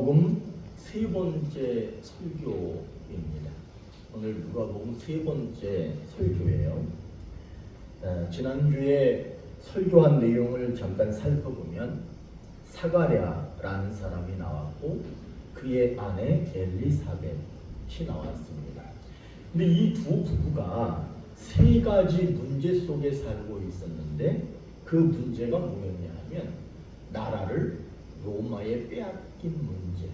누가복음 세 번째 설교입니다. 오늘 누가복음 세 번째 설교예요. 지난주에 설교한 내용을 잠깐 살펴보면 사가랴라는 사람이 나왔고 그의 아내 엘리사벳이 나왔습니다. 근데 이 두 부부가 세 가지 문제 속에 살고 있었는데 그 문제가 뭐였냐 하면 나라를 로마에 빼앗긴 문제.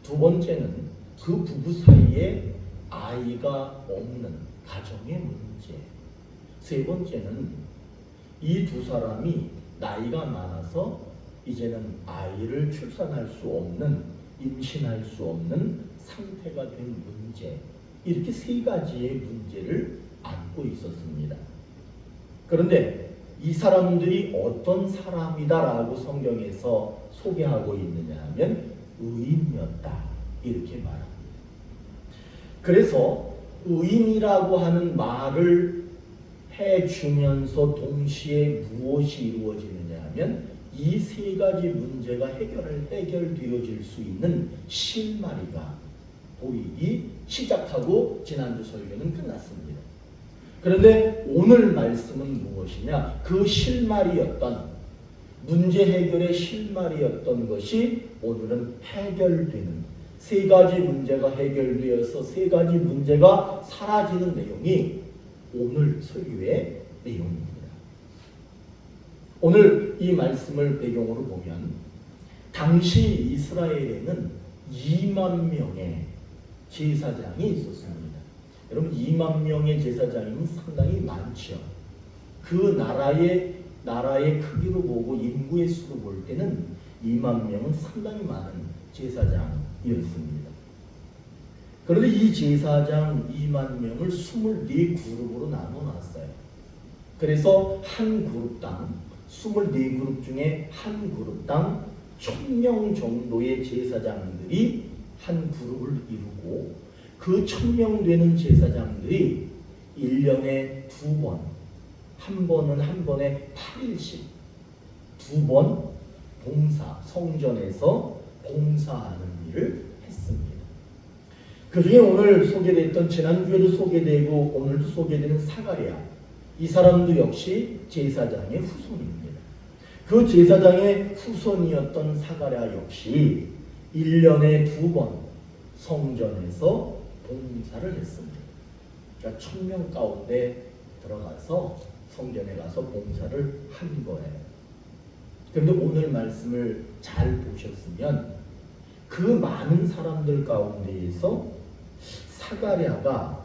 두 번째는 그 부부 사이에 아이가 없는 가정의 문제. 세 번째는 이 두 사람이 나이가 많아서 이제는 아이를 출산할 수 없는, 임신할 수 없는 상태가 된 문제. 이렇게 세 가지의 문제를 안고 있었습니다. 그런데 이 사람들이 어떤 사람이다라고 성경에서 소개하고 있느냐 하면 의인이었다 이렇게 말합니다. 그래서 의인이라고 하는 말을 해주면서 동시에 무엇이 이루어지느냐 하면 이 세 가지 문제가 해결되어질 수 있는 실마리가 보이기 시작하고 지난주 설교는 끝났습니다. 그런데 오늘 말씀은 무엇이냐? 그 실마리였던, 문제 해결의 실마리였던 것이 오늘은 해결되는, 세 가지 문제가 해결되어서 세 가지 문제가 사라지는 내용이 오늘 설교의 내용입니다. 오늘 이 말씀을 배경으로 보면 당시 이스라엘에는 2만 명의 제사장이 있었습니다. 여러분 2만 명의 제사장이면 상당히 많죠. 그 나라의 크기로 보고 인구의 수로 볼 때는 2만 명은 상당히 많은 제사장이었습니다. 그런데 이 제사장 2만 명을 24그룹으로 나눠놨어요. 그래서 한 그룹당 24그룹 중에 한 그룹당 1000명 정도의 제사장들이 한 그룹을 이루고 그 1000명 되는 제사장들이 1년에 2번, 한 번에 8일씩 2번 성전에서 봉사하는 일을 했습니다. 그 중에 오늘 소개됐던, 지난주에도 소개되고 오늘도 소개되는 사가랴, 이 사람도 역시 제사장의 후손입니다. 그 제사장의 후손이었던 사가랴 역시 1년에 2번 성전에서 봉사를 했습니다. 그러니까 1000명 가운데 들어가서 성전에 가서 봉사를 한 거예요. 그런데 오늘 말씀을 잘 보셨으면 그 많은 사람들 가운데에서 사가랴가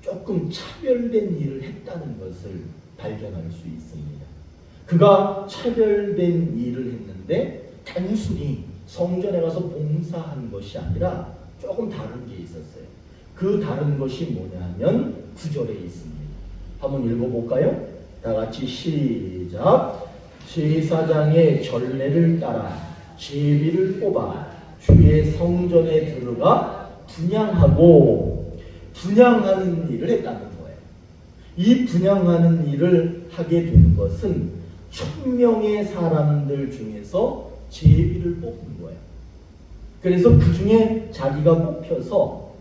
조금 차별된 일을 했다는 것을 발견할 수 있습니다. 그가 차별된 일을 했는데 단순히 성전에 가서 봉사한 것이 아니라 조금 다른 게 있었어요. 그 다른 것이 뭐냐 하면 9절에 있습니다. 한번 읽어볼까요? 다 같이 시작. 제사장의 전례를 따라 제비를 뽑아 주의 성전에 들어가 분향하는 일을 했다는 거예요. 이 분향하는 일을 하게 된 것은 1000명의 사람들 중에서 제비를 뽑은 거예요. 그래서 그 중에 자기가 뽑혀서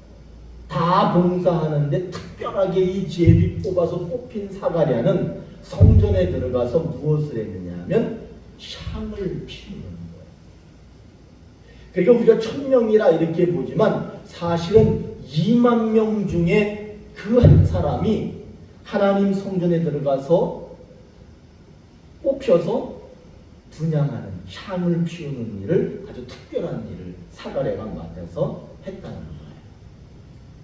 다 봉사하는데 특별하게 이 제비 뽑아서 뽑힌 사가랴는 성전에 들어가서 무엇을 했느냐 하면 향을 피우는 거예요. 그러니까 우리가 1000명이라 이렇게 보지만 사실은 2만 명 중에 그 한 사람이 하나님 성전에 들어가서 뽑혀서 분향하는, 향을 피우는 일을, 아주 특별한 일을 사가랴가 맡아서 했다는 거예요.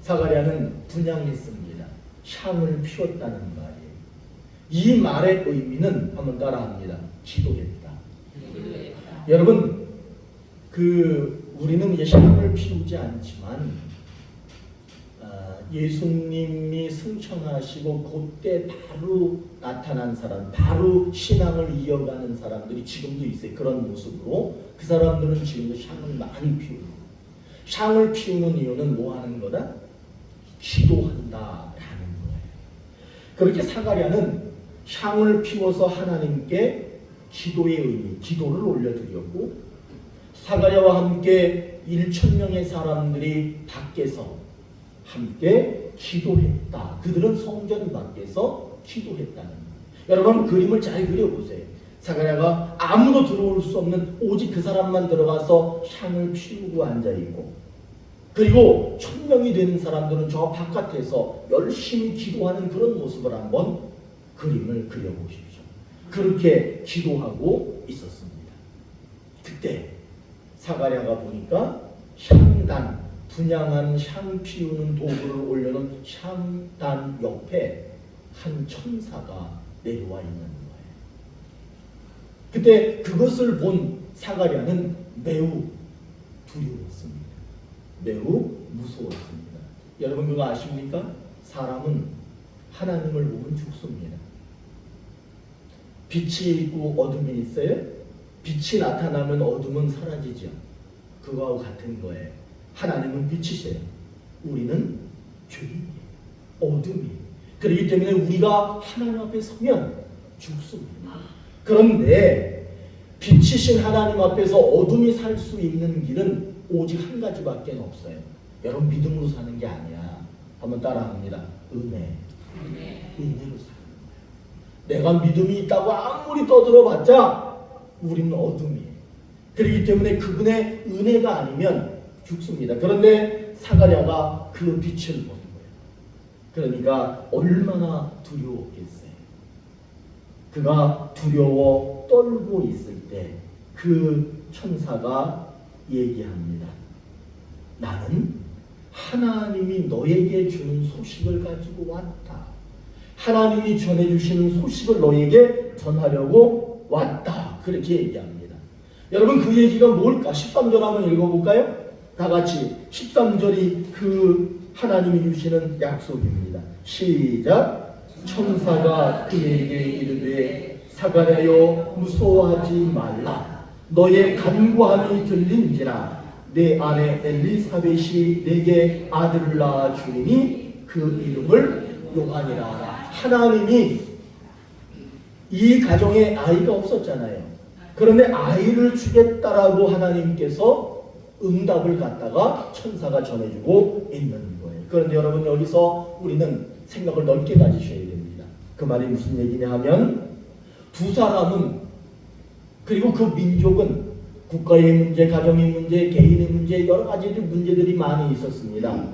사가랴는 분향했습니다. 향을 피웠다는 말이에요. 이 말의 의미는 한번 따라합니다. 기도했다. 여러분, 우리는 이제 향을 피우지 않지만 예수님이 승천하시고 그때 바로 나타난 사람, 바로 신앙을 이어가는 사람들이 지금도 있어요. 그런 모습으로 그 사람들은 지금도 향을 많이 피우고, 향을 피우는 이유는 뭐 하는 거다? 기도한다라는 거예요. 그렇게 사가랴는 향을 피워서 하나님께 기도의 의미, 기도를 올려드렸고 사가랴와 함께 1,000명의 사람들이 밖에서 함께 기도했다. 그들은 성전 밖에서 기도했다는 거예요. 여러분 그림을 잘 그려보세요. 사가랴가 아무도 들어올 수 없는 오직 그 사람만 들어가서 향을 피우고 앉아있고, 그리고 1,000명이 되는 사람들은 저 바깥에서 열심히 기도하는 그런 모습을 한번 그림을 그려보십시오. 그렇게 기도하고 있었습니다. 그때 사가랴가 보니까 향단, 분향한 향 피우는 도구를 올려놓은 향단 옆에 한 천사가 내려와 있는 거예요. 그때 그것을 본 사가랴는 매우 두려웠습니다. 매우 무서웠습니다. 여러분 그거 아십니까? 사람은 하나님을 보면 죽습니다. 빛이 있고 어둠이 있어요. 빛이 나타나면 어둠은 사라지죠. 그거하고 같은 거예요. 하나님은 빛이세요. 우리는 죄인이에요. 어둠이에요. 그렇기 때문에 우리가 하나님 앞에 서면 죽습니다. 그런데 빛이신 하나님 앞에서 어둠이 살 수 있는 길은 오직 한 가지밖에 없어요. 여러분 믿음으로 사는 게 아니야. 한번 따라합니다. 은혜. 은혜로 사는 거예요. 내가 믿음이 있다고 아무리 떠들어봤자 우리는 어둠이에요. 그렇기 때문에 그분의 은혜가 아니면 죽습니다. 그런데 사가랴가 그 빛을 본 거예요. 그러니까 얼마나 두려웠겠어요. 그가 두려워 떨고 있을 때 그 천사가 얘기합니다. 나는 하나님이 너에게 주는 소식을 가지고 왔다. 하나님이 전해주시는 소식을 너에게 전하려고 왔다. 그렇게 얘기합니다. 여러분 그 얘기가 뭘까? 13절 한번 읽어볼까요? 다 같이 13절이 그 하나님이 주시는 약속입니다. 시작. 천사가 그에게 이르되 사가랴여 무서워하지 말라. 너의 간구함이 들린지라. 내 아내 엘리사벳이 내게 아들을 낳아 주리니 그 이름을 요한이라 하라. 하나님이 이 가정에 아이가 없었잖아요. 그런데 아이를 주겠다라고 하나님께서 응답을 갖다가 천사가 전해주고 있는 거예요. 그런데 여러분 여기서 우리는 생각을 넓게 가지셔야 됩니다. 그 말이 무슨 얘기냐 하면 두 사람은 그리고 그 민족은 국가의 문제, 가정의 문제, 개인의 문제 여러 가지 문제들이 많이 있었습니다.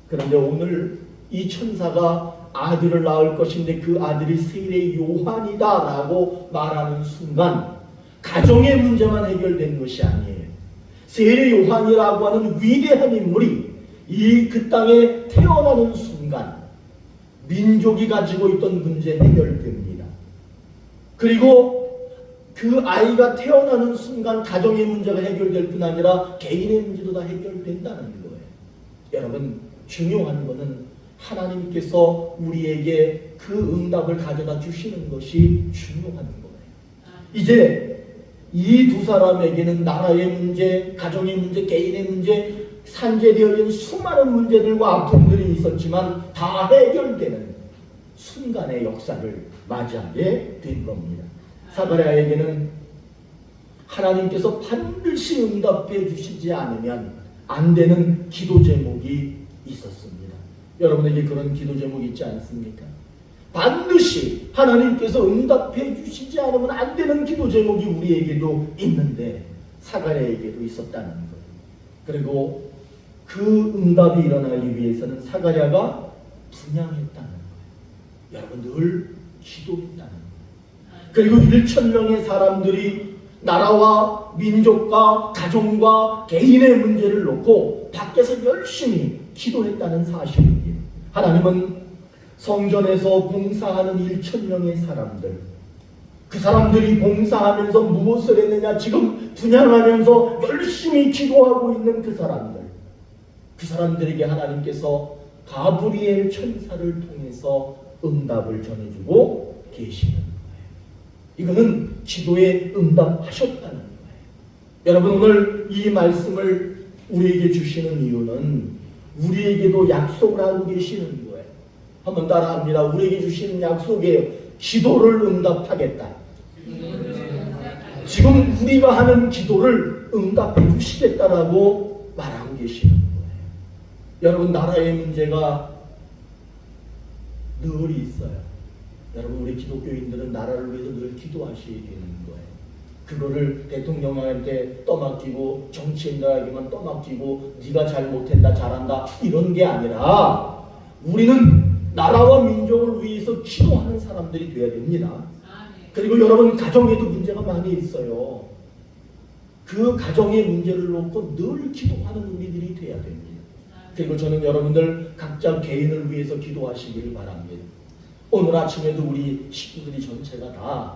그런데 오늘 이 천사가 아들을 낳을 것인데 그 아들이 세례 요한이다 라고 말하는 순간 가정의 문제만 해결된 것이 아니에요. 세례 요한이라고 하는 위대한 인물이 그 땅에 태어나는 순간 민족이 가지고 있던 문제 해결됩니다. 그리고 그 아이가 태어나는 순간 가정의 문제가 해결될 뿐 아니라 개인의 문제도 다 해결된다는 거예요. 여러분 중요한 것은 하나님께서 우리에게 그 응답을 가져다 주시는 것이 중요한 거예요. 이제 이 두 사람에게는 나라의 문제, 가정의 문제, 개인의 문제, 산재되어 있는 수많은 문제들과 아픔들이 있었지만 다 해결되는 순간의 역사를 맞이하게 된 겁니다. 사가랴에게는 하나님께서 반드시 응답해 주시지 않으면 안 되는 기도 제목이 있었습니다. 여러분에게 그런 기도 제목이 있지 않습니까? 반드시 하나님께서 응답해 주시지 않으면 안 되는 기도 제목이 우리에게도 있는데 사가랴에게도 있었다는 거예요. 그리고 그 응답이 일어나기 위해서는 사가랴가 분향했다는 거예요. 여러분 늘 기도했다는 거예요. 그리고 1,000명의 사람들이 나라와 민족과 가정과 개인의 문제를 놓고 밖에서 열심히 기도했다는 사실입니다. 하나님은 성전에서 봉사하는 1,000명의 사람들, 그 사람들이 봉사하면서 무엇을 했느냐, 지금 분향하면서 열심히 기도하고 있는 그 사람들에게 하나님께서 가브리엘 천사를 통해서 응답을 전해주고 계시는 거예요. 이거는 기도에 응답하셨다는 거예요. 여러분 오늘 이 말씀을 우리에게 주시는 이유는 우리에게도 약속을 하고 계시는 거예요. 한번 따라합니다. 우리에게 주시는 약속이에요. 기도를 응답하겠다. 지금 우리가 하는 기도를 기도를 응답해 주시겠다라고 말하고 계시는 거예요. 여러분, 나라의 문제가 늘 있어요. 여러분, 우리 기독교인들은 나라를 위해서 늘 기도하셔야 되는 거예요. 그거를 대통령한테 떠맡기고 정치인들에게만 떠맡기고 네가 잘못했다 잘한다 이런 게 아니라 우리는 나라와 민족을 위해서 기도하는 사람들이 되어야 됩니다. 그리고 여러분, 가정에도 문제가 많이 있어요. 그 가정의 문제를 놓고 늘 기도하는 우리들이 되어야 됩니다. 그리고 저는 여러분들 각자 개인을 위해서 기도하시기를 바랍니다. 오늘 아침에도 우리 식구들이 전체가 다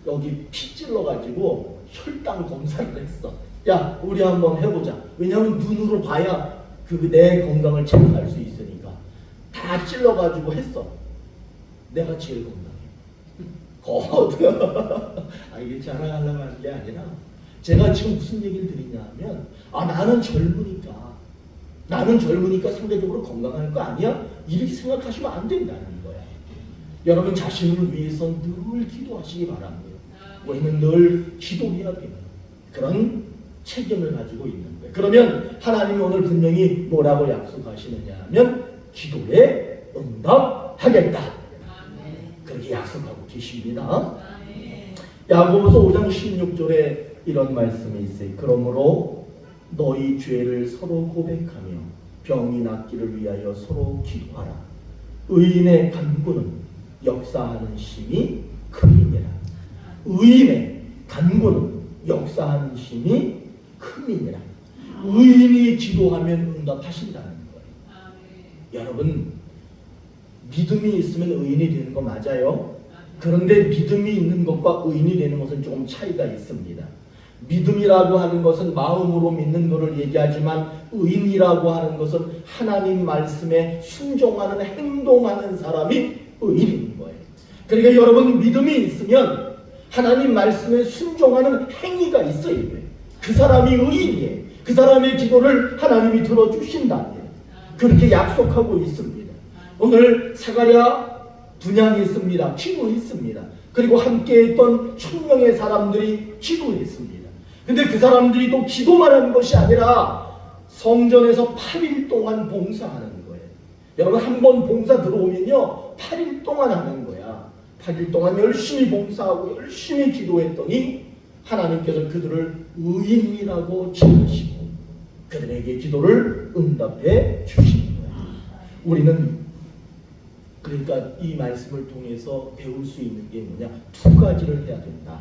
여기 피 찔러가지고 혈당 검사를 했어. 야, 우리 한번 해보자. 왜냐하면 눈으로 봐야 내 건강을 체크할 수 있으니까. 다 찔러가지고 했어. 내가 제일 건강해. 이게 자랑하려고 하는 게 아니라 제가 지금 무슨 얘기를 드리냐면 나는 젊으니까 상대적으로 건강할 거 아니야? 이렇게 생각하시면 안 된다는 거야. 여러분 자신을 위해서 늘 기도하시기 바랍니다. 우리는 늘 기도해야 돼요. 그런 책임을 가지고 있는 거예요. 그러면 하나님이 오늘 분명히 뭐라고 약속하시느냐 하면 기도에 응답하겠다. 그렇게 약속하고 계십니다. 야고보서 5장 16절에 이런 말씀이 있어요. 그러므로 너희 죄를 서로 고백하며 병이 낫기를 위하여 서로 기도하라. 의인의 간구는 역사하는 힘이 큼이니라. 의인의 간구는 역사하는 힘이 큼이니라. 의인이 기도하면 응답하신다는 거예요. 여러분, 믿음이 있으면 의인이 되는 거 맞아요? 그런데 믿음이 있는 것과 의인이 되는 것은 조금 차이가 있습니다. 믿음이라고 하는 것은 마음으로 믿는 것을 얘기하지만 의인이라고 하는 것은 하나님 말씀에 순종하는 행동하는 사람이 의인인 거예요. 그러니까 여러분, 믿음이 있으면 하나님 말씀에 순종하는 행위가 있어야 돼요. 그 사람이 의인이에요. 그 사람의 기도를 하나님이 들어주신다. 그렇게 약속하고 있습니다. 오늘 사가랴 분향했습니다. 기도했습니다. 그리고 함께했던 1000명의 사람들이 기도했습니다. 근데 그 사람들이 또 기도만 하는 것이 아니라 성전에서 8일 동안 봉사하는 거예요. 여러분, 한 번 봉사 들어오면요 8일 동안 하는 거야. 8일 동안 열심히 봉사하고 열심히 기도했더니 하나님께서 그들을 의인이라고 칭하시고 그들에게 기도를 응답해 주시는 거예요. 우리는 그러니까 이 말씀을 통해서 배울 수 있는 게 뭐냐? 두 가지를 해야 된다.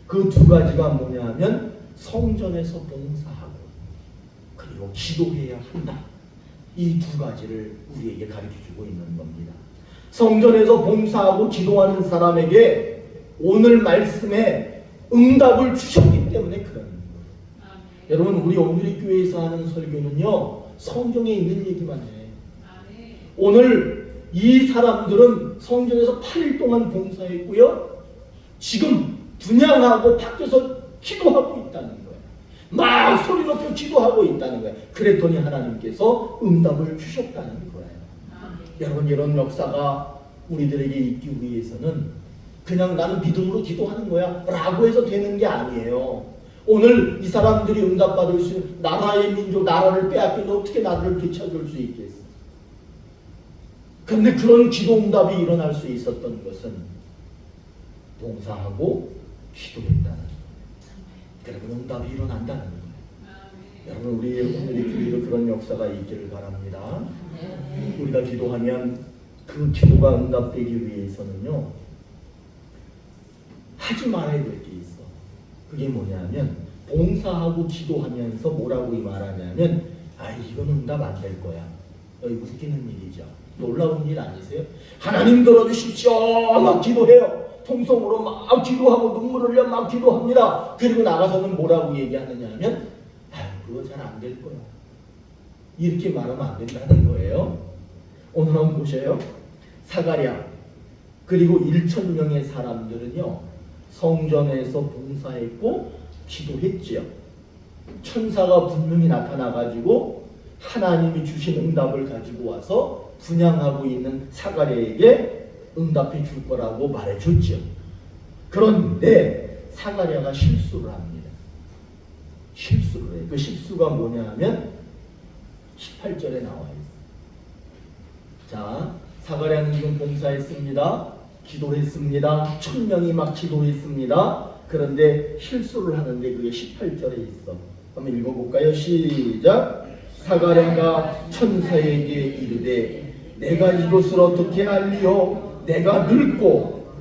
그 두 가지가 뭐냐 하면 성전에서 봉사하고 그리고 기도해야 한다. 이 두 가지를 우리에게 가르쳐주고 있는 겁니다. 성전에서 봉사하고 기도하는 사람에게 오늘 말씀에 응답을 주셨기 때문에 그런 거예요. 여러분, 우리 오늘의 교회에서 하는 설교는요 성경에 있는 얘기만 해. 오늘 이 사람들은 성전에서 8일 동안 봉사했고요. 지금 분향하고 밖에서 기도하고 있다는 거예요. 막 소리 높여 기도하고 있다는 거예요. 그랬더니 하나님께서 응답을 주셨다는 거예요. 여러분, 이런 역사가 우리들에게 있기 위해서는 그냥 나는 믿음으로 기도하는 거야 라고 해서 되는 게 아니에요. 오늘 이 사람들이 응답받을 수 있는 나라의 민족, 나라를 빼앗기면 어떻게 나라를 되찾을 수 있겠어? 그런데 그런 기도 응답이 일어날 수 있었던 것은 봉사하고 기도했다는 거예요. 그리고 응답이 일어난다는 거예요. 여러분, 우리 오늘의 교회도 그런 역사가 있기를 바랍니다. 우리가 기도하면 그 기도가 응답되기 위해서는요 하지 말아야 될 게 있어. 그게 뭐냐면 봉사하고 기도하면서 뭐라고 말하냐면 이건 응답 안 될 거야. 웃기는 일이죠. 놀라운 일 아니세요? 하나님 들어주십시오 막 기도해요. 통성으로 막 기도하고 눈물을 흘려 막 기도합니다. 그리고 나가서는 뭐라고 얘기하느냐 하면 그거 잘 안 될 거야. 이렇게 말하면 안 된다는 거예요. 오늘 한번 보세요. 사가랴 그리고 1000명의 사람들은요 성전에서 봉사했고 기도했지요. 천사가 분명히 나타나가지고 하나님이 주신 응답을 가지고 와서 분향하고 있는 사가랴에게 응답해 줄 거라고 말해줬죠. 그런데 사가랴가 실수를 합니다. 실수를 해. 그 실수가 뭐냐 하면 18절에 나와 있어요. 자, 사가랴는 지금 봉사했습니다. 기도했습니다. 1000명이 막 기도했습니다. 그런데 실수를 하는데 그게 18절에 있어. 한번 읽어볼까요? 시작. 사가랴가 천사에게 이르되 내가 이것을 어떻게 알리요? 내가 늙고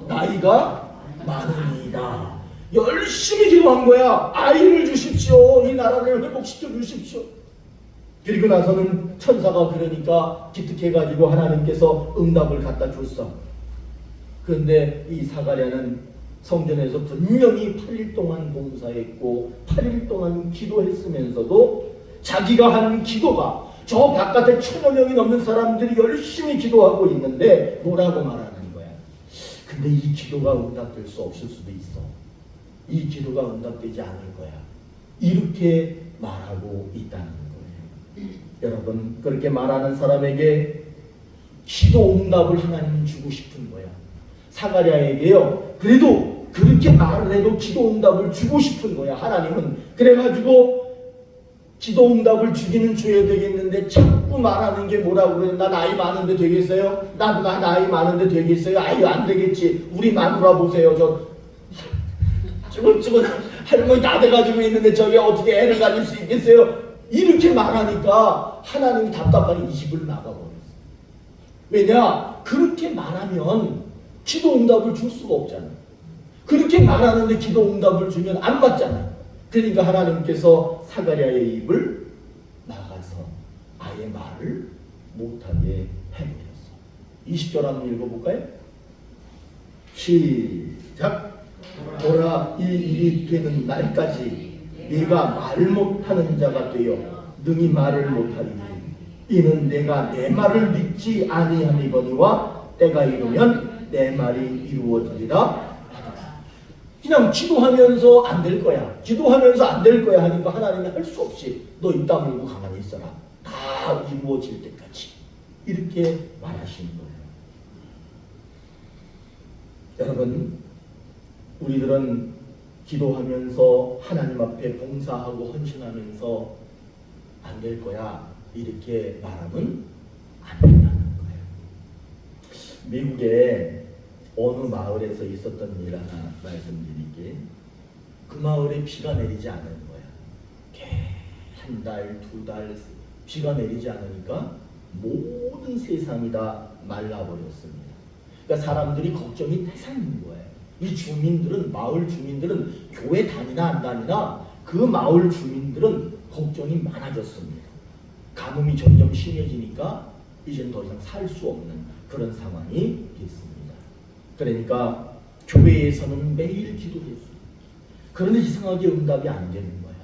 나이가 많으니이다. 열심히 기도한 거야. 아이를 주십시오. 이 나라를 회복시켜 주십시오. 그리고 나서는 천사가 그러니까 기특해가지고 하나님께서 응답을 갖다 줬어. 그런데 이 사가랴는 성전에서 분명히 8일 동안 봉사했고 8일 동안 기도했으면서도 자기가 한 기도가 저 바깥에 1000여 명이 넘는 사람들이 열심히 기도하고 있는데 뭐라고 말하는 거야. 근데 이 기도가 응답될 수 없을 수도 있어. 이 기도가 응답되지 않을 거야. 이렇게 말하고 있다는 거예요. 여러분, 그렇게 말하는 사람에게 기도 응답을 하나님은 주고 싶은 거야. 사가랴에게요, 그래도 그렇게 말을 해도 기도 응답을 주고 싶은 거야. 하나님은 그래가지고 기도 응답을 주기는 줘야 되겠는데 자꾸 말하는 게 뭐라고 그래? 나 나이 많은데 되겠어요? 나 나이 많은데 되겠어요? 아유, 안 되겠지. 우리 마누라 보세요. 저 쭈글쭈글 할머니 다 돼가지고 있는데 저게 어떻게 애를 가질 수 있겠어요? 이렇게 말하니까 하나님이 답답하니 이 집을 나가버렸어. 왜냐? 그렇게 말하면 기도 응답을 줄 수가 없잖아. 그렇게 말하는데 기도 응답을 주면 안 받잖아. 그러니까 하나님께서 사가랴의 입을 막아서 아예 말을 못하게 해버렸어. 20절 한번 읽어볼까요? 시작. 보라, 이 일이 되는 날까지 네가 말 못하는 자가 되어 능히 말을 못하리니 이는 내가 내 말을 믿지 아니함이거니와 때가 이르면 내 말이 이루어지리라. 그냥 기도하면서 안 될 거야. 기도하면서 안 될 거야 하니까 하나님이 할 수 없이 너 입 다물고 가만히 있어라. 다 이루어질 때까지. 이렇게 말하시는 거예요. 여러분, 우리들은 기도하면서 하나님 앞에 봉사하고 헌신하면서 안 될 거야. 이렇게 말하면 안 된다는 거예요. 미국에 어느 마을에서 있었던 일 하나 말씀드릴게. 그 마을에 비가 내리지 않은 거야. 한 달, 2달 비가 내리지 않으니까 모든 세상이 다 말라버렸습니다. 그러니까 사람들이 걱정이 태산인 거예요. 이 주민들은, 마을 주민들은 교회 다니나 안 다니나 그 마을 주민들은 걱정이 많아졌습니다. 가뭄이 점점 심해지니까 이젠 더 이상 살 수 없는 그런 상황이 됐습니다. 그러니까 교회에서는 매일 기도했어요. 그런데 이상하게 응답이 안 되는 거야.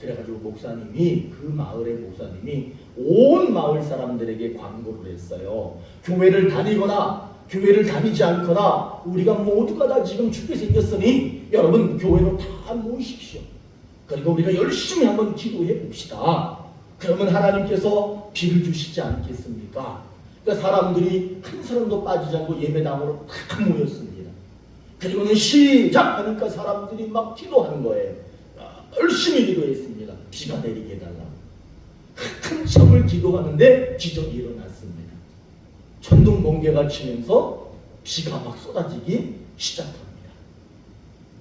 그래가지고 목사님이, 그 마을의 목사님이 온 마을 사람들에게 광고를 했어요. 교회를 다니거나 교회를 다니지 않거나 우리가 모두가 다 지금 죽게 생겼으니 여러분 교회로 다 모이십시오. 그리고 우리가 열심히 한번 기도해 봅시다. 그러면 하나님께서 비를 주시지 않겠습니까? 그러니까 사람들이 한 사람도 빠지지 않고 예배당으로 다 모였습니다. 그리고는 시작하니까 사람들이 막 기도하는 거예요. 열심히 기도했습니다. 비가 내리게 해달라고. 한참을 기도하는데 기적이 일어났습니다. 천둥 번개가 치면서 비가 막 쏟아지기 시작합니다.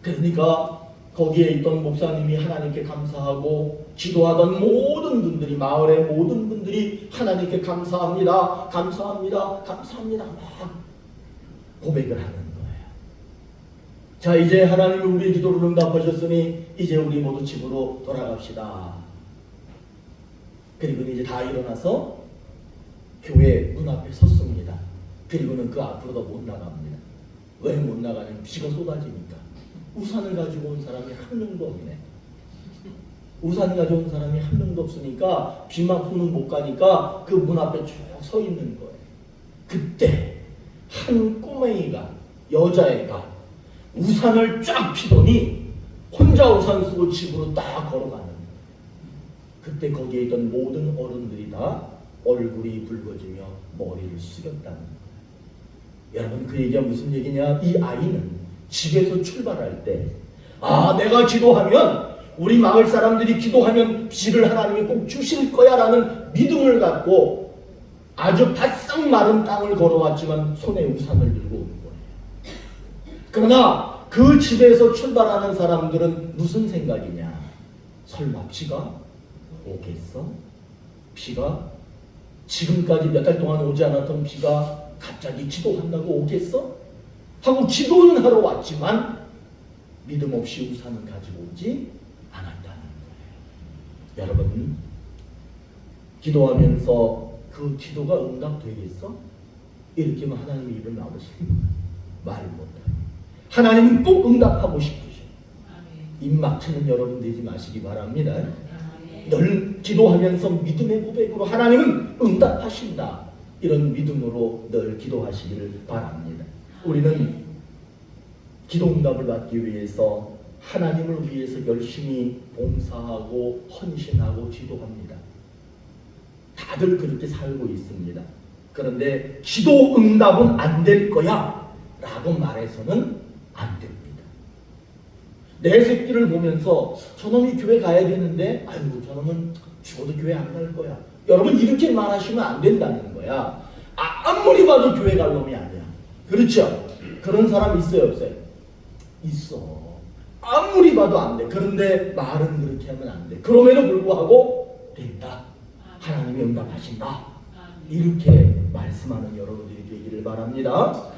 그러니까 거기에 있던 목사님이 하나님께 감사하고 기도하던 모든 분들이, 마을의 모든 분들이 하나님께 감사합니다, 감사합니다, 감사합니다 막 고백을 하는 거예요. 자, 이제 하나님이 우리의 기도를 응답하셨으니 이제 우리 모두 집으로 돌아갑시다. 그리고 이제 다 일어나서 교회 문 앞에 섰습니다. 그리고는 그 앞으로도 못 나갑니다. 왜 못 나가냐면 비가 쏟아지니까. 우산을 가지고 온 사람이 한 명도 없네. 우산 가져온 사람이 한 명도 없으니까 비 맞고는 못 가니까 그 문 앞에 쭉 서 있는 거예요. 그때 한 꼬맹이가, 여자애가 우산을 쫙 피더니 혼자 우산 쓰고 집으로 딱 걸어가는 거예요. 그때 거기에 있던 모든 어른들이 다 얼굴이 붉어지며 머리를 숙였다는 거예요. 여러분, 그 얘기가 무슨 얘기냐? 이 아이는 집에서 출발할 때, 아, 내가 기도하면 우리 마을 사람들이 기도하면 비를 하나님이 꼭 주실 거야 라는 믿음을 갖고 아주 바싹 마른 땅을 걸어왔지만 손에 우산을 들고 온 거예요. 그러나 그 집에서 출발하는 사람들은 무슨 생각이냐? 설마 비가 오겠어? 비가 지금까지 몇 달 동안 오지 않았던 비가 갑자기 기도한다고 오겠어? 하고 기도는 하러 왔지만 믿음 없이 우산을 가지고 오지 않았다는 거예요. 여러분, 기도하면서 그 기도가 응답되겠어? 이렇게만 하나님의 입을 나오시는 말 못해요. 하나님은 꼭 응답하고 싶으셔. 입 막히는 여러분 되지 마시기 바랍니다. 늘 기도하면서 믿음의 고백으로 하나님은 응답하신다. 이런 믿음으로 늘 기도하시기를 바랍니다. 우리는 기도 응답을 받기 위해서 하나님을 위해서 열심히 봉사하고 헌신하고 기도합니다. 다들 그렇게 살고 있습니다. 그런데 기도 응답은 안 될 거야 라고 말해서는 안 됩니다. 내 새끼를 보면서 저놈이 교회 가야 되는데 아이고 저놈은 죽어도 교회 안 갈 거야. 여러분 이렇게 말하시면 안 된다는 거야. 아무리 봐도 교회 갈 놈이 아니야. 그렇죠? 그런 사람 있어요 없어요? 있어. 아무리 봐도 안 돼. 그런데 말은 그렇게 하면 안 돼. 그럼에도 불구하고 된다. 하나님이 응답하신다. 이렇게 말씀하는 여러분들이 되기를 바랍니다.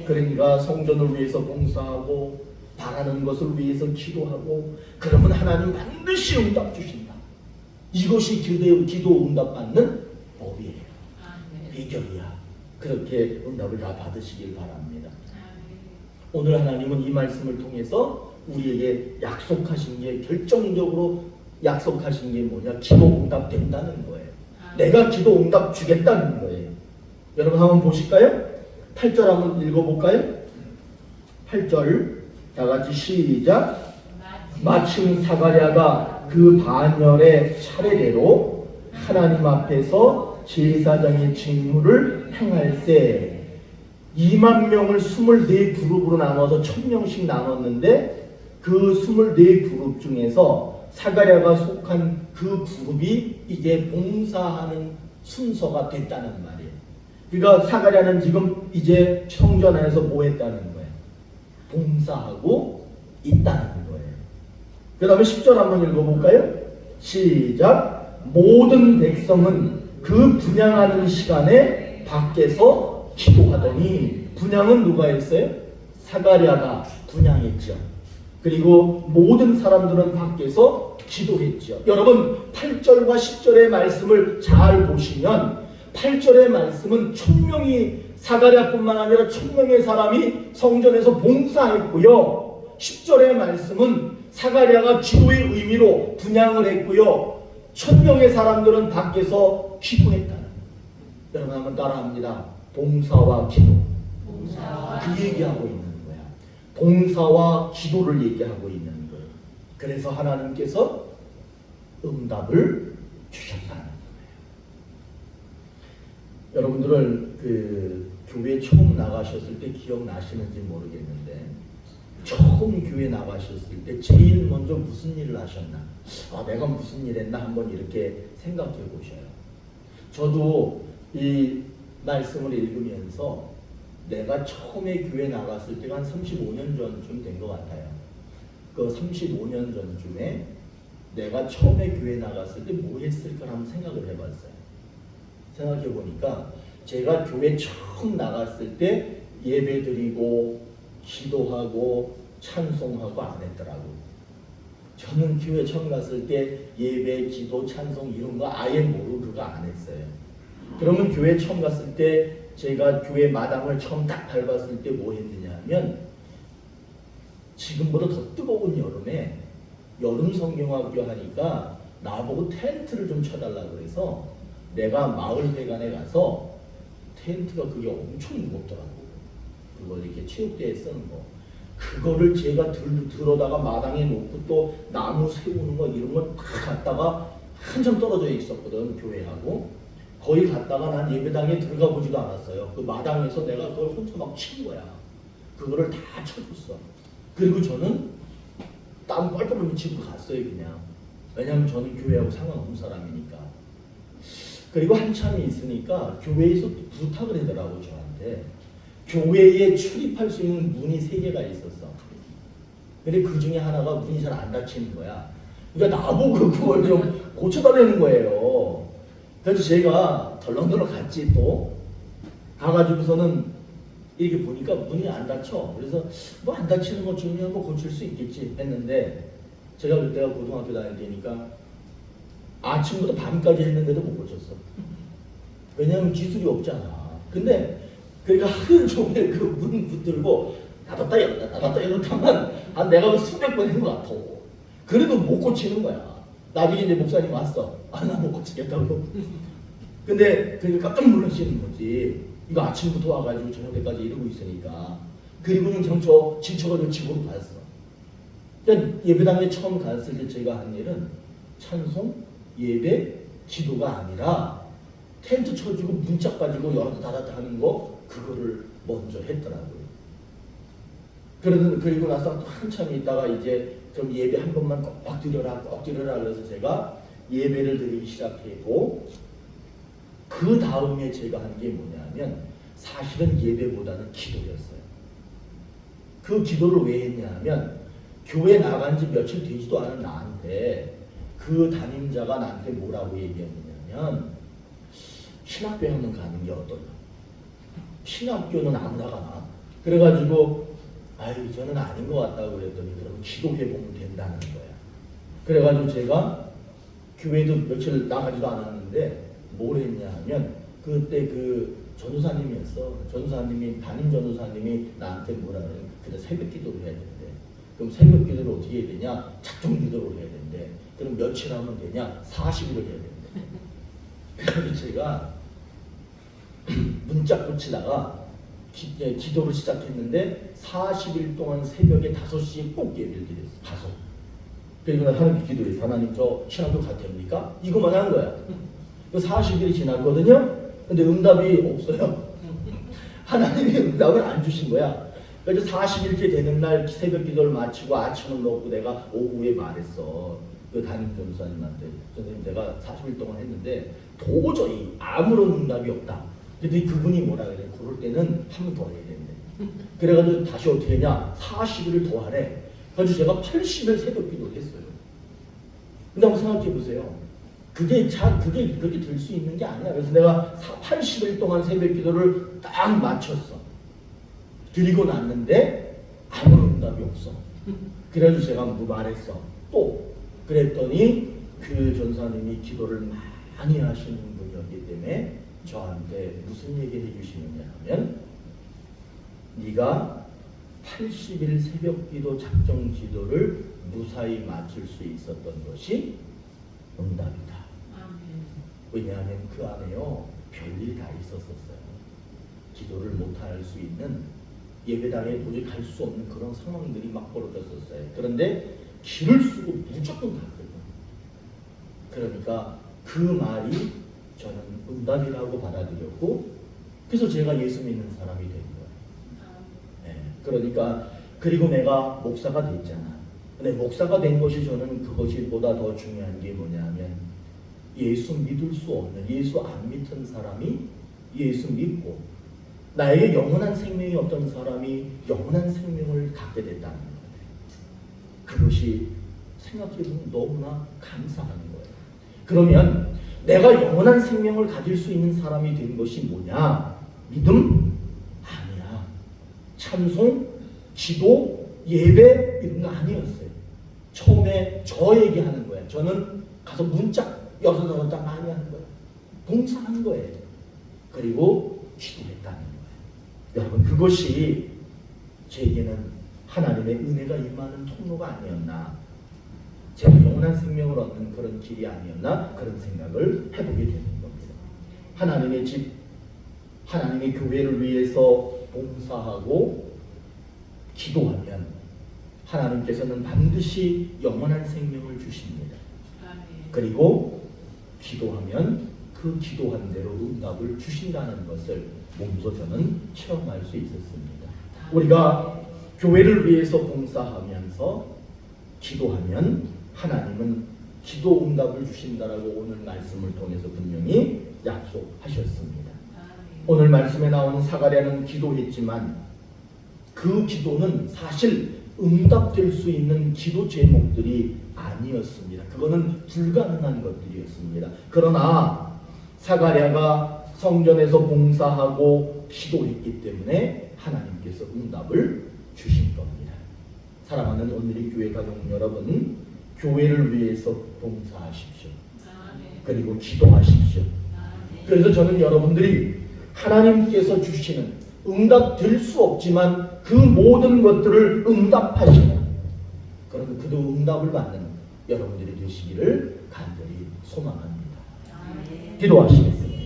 그러니까 성전을 위해서 봉사하고 바라는 것을 위해서 기도하고 그러면 하나님 반드시 응답 주신다. 이것이 기도 응답 받는 법이에요. 비결이야. 그렇게 응답을 다 받으시길 바랍니다. 오늘 하나님은 이 말씀을 통해서 우리에게 약속하신 게 결정적으로 약속하신 게 뭐냐? 기도 응답 된다는 거예요. 내가 기도 응답 주겠다는 거예요. 여러분 한번 보실까요? 8절 한번 읽어볼까요? 8절 다 같이 시작. 마침 사가랴가 그 반열의 차례대로 하나님 앞에서 제사장의 직무를 행할세. 2만 명을 24그룹으로 나눠서 1000명씩 나눴는데 그 24그룹 중에서 사가랴가 속한 그 그룹이 이제 봉사하는 순서가 됐다는 말이에요. 그러니까 사가랴는 지금 이제 성전 안에서 뭐 했다는 거예요? 봉사하고 있다는 거예요. 그 다음에 10절 한번 읽어볼까요? 시작. 모든 백성은 그 분향하는 시간에 밖에서 기도하더니, 분향은 누가 했어요? 사가랴가 분향했죠. 그리고 모든 사람들은 밖에서 기도했죠. 여러분 8절과 10절의 말씀을 잘 보시면 8절의 말씀은 1000명이 사가랴뿐만 아니라 1000명의 사람이 성전에서 봉사했고요. 10절의 말씀은 사가랴가 기도의 의미로 분향을 했고요. 1000명의 사람들은 밖에서 기도했다는. 여러분 한번 따라합니다. 봉사와 기도. 그 얘기하고 있는 거야. 봉사와 기도를 얘기하고 있는 거예요. 그래서 하나님께서 응답을 주셨다는 거예요. 여러분들은 그 교회 처음 나가셨을 때 기억나시는지 모르겠는데, 처음 교회 나가셨을 때 제일 먼저 무슨 일을 하셨나? 내가 무슨 일 했나? 한번 이렇게 생각해 보셔요. 저도 이 말씀을 읽으면서 내가 처음에 교회 나갔을 때가 한 35년 전쯤 된 것 같아요. 그 35년 전쯤에 내가 처음에 교회 나갔을 때 뭐 했을까 한번 생각을 해봤어요. 생각해 보니까 제가 교회 처음 나갔을 때 예배 드리고 기도하고 찬송하고 안 했더라고요. 저는 교회 처음 갔을 때 예배, 기도, 찬송 이런 거 아예 모르고 그거 안 했어요. 그러면 교회 처음 갔을 때 제가 교회 마당을 처음 딱 밟았을 때 뭐 했느냐 하면, 지금보다 더 뜨거운 여름에 여름 성경학교 하니까 나보고 텐트를 좀 쳐달라고 그래서 내가 마을회관에 가서 텐트가 그게 엄청 무겁더라고. 그걸 이렇게 체육대에 쓰는 거. 그거를 제가 들어다가 마당에 놓고 또 나무 세우는 거 이런 걸 다 갖다가 한참 떨어져 있었거든, 교회하고. 거기 갔다가 난 예배당에 들어가 보지도 않았어요. 그 마당에서 내가 그걸 혼자 막 친 거야. 그거를 다 쳐줬어. 그리고 저는 땀 뻘뻘 흘리며 집으로 갔어요 그냥. 왜냐하면 저는 교회하고 상관없는 사람이니까. 그리고 한참이 있으니까 교회에서 또 부탁을 하더라고 저한테. 교회에 출입할 수 있는 문이 3개가 있었어. 근데 그 중에 하나가 문이 잘 안 닫히는 거야. 그러니까 나보고 그걸 좀 고쳐달라는 거예요. 그래서 제가 덜렁덜렁 갔지 또. 가가지고서는 이렇게 보니까 문이 안 닫혀. 그래서 뭐 안 닫히는 것 중요한 거 고칠 수 있겠지 했는데 제가 그때가 고등학교 다닐 때니까 아침부터 밤까지 했는데도 못 고쳤어. 왜냐하면 기술이 없잖아. 근데 그러니까 하루 종일 그 문 붙들고 닫았다 열었다 닫았다 열었다만 한 내가 수백 번 한 것 같아. 그래도 못 고치는 거야. 나중에 이제 목사님 왔어. 아, 나 못 고치겠다고. 근데 그러니까 깜짝 놀라시는 거지. 이거 아침부터 와가지고 저녁 때까지 이러고 있으니까. 그리고는 저 지쳐가지고 집으로 갔어. 그러니까 예배당에 처음 갔을 때 제가 한 일은 찬송, 예배, 기도가 아니라 텐트 쳐주고 문짝 가지고 열었다 닫았다 하는 거 그거를 먼저 했더라고요. 그리고 나서 한참 있다가 이제 좀 예배 한 번만 꼭 드려라 그래서 제가 예배를 드리기 시작했고 그 다음에 제가 한 게 뭐냐면 사실은 예배보다는 기도였어요. 그 기도를 왜 했냐면 교회 나간 지 며칠 되지도 않은 나한테 그 담임자가 나한테 뭐라고 얘기했냐면 신학교에 한번 가는 게 어떠냐. 신학교는 아무나 가나. 그래가지고 아유 저는 아닌 것 같다고 그랬더니 그럼 기도해보면 된다는 거야. 그래가지고 제가 교회도 며칠 나가지도 않았는데 뭘 했냐 하면 그때 그 전도사님이었어. 전도사님이 담임 전도사님이 나한테 뭐라 그래. 그래 새벽 기도를 해야 되는데 그럼 새벽 기도를 어떻게 해야 되냐. 작정 기도를 해야 되는데 그럼 며칠 하면 되냐. 40일을 해야 되는데 그래서 제가 문짝 붙이다가 기도를 시작했는데 40일 동안 새벽에 5시에 꼭 예배를 드렸어. 가서. 그리고 하나님 기도해서 하나님 저 신학교 가도 됩니까? 이거만 한 거야. 40일이 지났거든요. 근데 응답이 없어요. 하나님이 응답을 안 주신 거야. 그래서 40일째 되는 날 새벽 기도를 마치고 아침을 먹고 내가 오후에 말했어. 그 담임 전도사님한테 선생님 내가 40일 동안 했는데 도저히 아무런 응답이 없다. 그랬더니 그분이 뭐라 그래. 그럴 때는 한 번 더 해야 된대. 그래가지고 다시 어떻게 했냐. 40일을 더 하래. 그래서 제가 80일 새벽 기도를 했어요. 근데 한번 생각해 보세요. 그게 그렇게 될 수 있는 게 아니야. 그래서 내가 80일 동안 새벽 기도를 딱 마쳤어. 드리고 났는데 아무런 응답이 없어. 그래서 제가 말했어. 또 그랬더니 그 전사님이 기도를 많이 하시는 분이었기 때문에 저한테 무슨 얘기를 해주시느냐 하면 네가 80일 새벽 기도 작정 기도를 무사히 마칠 수 있었던 것이 응답이다. 왜냐하면 그 안에요 별일이 다 있었었어요. 기도를 못할 수 있는 예배당에 도저히 갈 수 없는 그런 상황들이 막 벌어졌었어요. 그런데 길을 쓰고 무조건 갔거든요. 그러니까 그 말이 저는 응답이라고 받아들였고 그래서 제가 예수 믿는 사람이 된 거예요. 네. 그러니까 그리고 내가 목사가 됐잖아. 근데 목사가 된 것이 저는 그것이 보다 더 중요한 게 뭐냐면 예수 믿을 수 없는 예수 안 믿는 사람이 예수 믿고 나에게 영원한 생명이 없던 사람이 영원한 생명을 갖게 됐다는 거예요. 그것이 생각해보면 너무나 감사한 거예요. 그러면 내가 영원한 생명을 가질 수 있는 사람이 된 것이 뭐냐? 믿음? 아니야. 찬송, 기도, 예배 이런 거 아니었어요. 처음에 저에게 하는 거예요. 저는 가서 문짝 열어서 많이 하는 거예요. 봉사한 거예요. 그리고 기도했다는 거예요. 여러분 그것이 제게는 하나님의 은혜가 임하는 통로가 아니었나, 제가 영원한 생명을 얻는 그런 길이 아니었나 그런 생각을 해보게 되는 겁니다. 하나님의 집, 하나님의 교회를 위해서 봉사하고 기도하면 하나님께서는 반드시 영원한 생명을 주십니다. 그리고 기도하면 그 기도한 대로 응답을 주신다는 것을 몸소 저는 체험할 수 있었습니다. 우리가 교회를 위해서 봉사하면서 기도하면 하나님은 기도 응답을 주신다라고 오늘 말씀을 통해서 분명히 약속하셨습니다. 오늘 말씀에 나오는 사가랴는 기도했지만 그 기도는 사실 응답될 수 있는 기도 제목들이 아니었습니다. 그거는 불가능한 것들이었습니다. 그러나 사가랴가 성전에서 봉사하고 기도했기 때문에 하나님께서 응답을 주신 겁니다. 사랑하는 오늘의 교회 가족 여러분, 교회를 위해서 봉사하십시오. 그리고 기도하십시오. 그래서 저는 여러분들이 하나님께서 주시는 응답될 수 없지만 그 모든 것들을 응답하시는 그런 그 응답을 받는 여러분들이 되시기를 간절히 소망합니다. 기도하시겠습니다.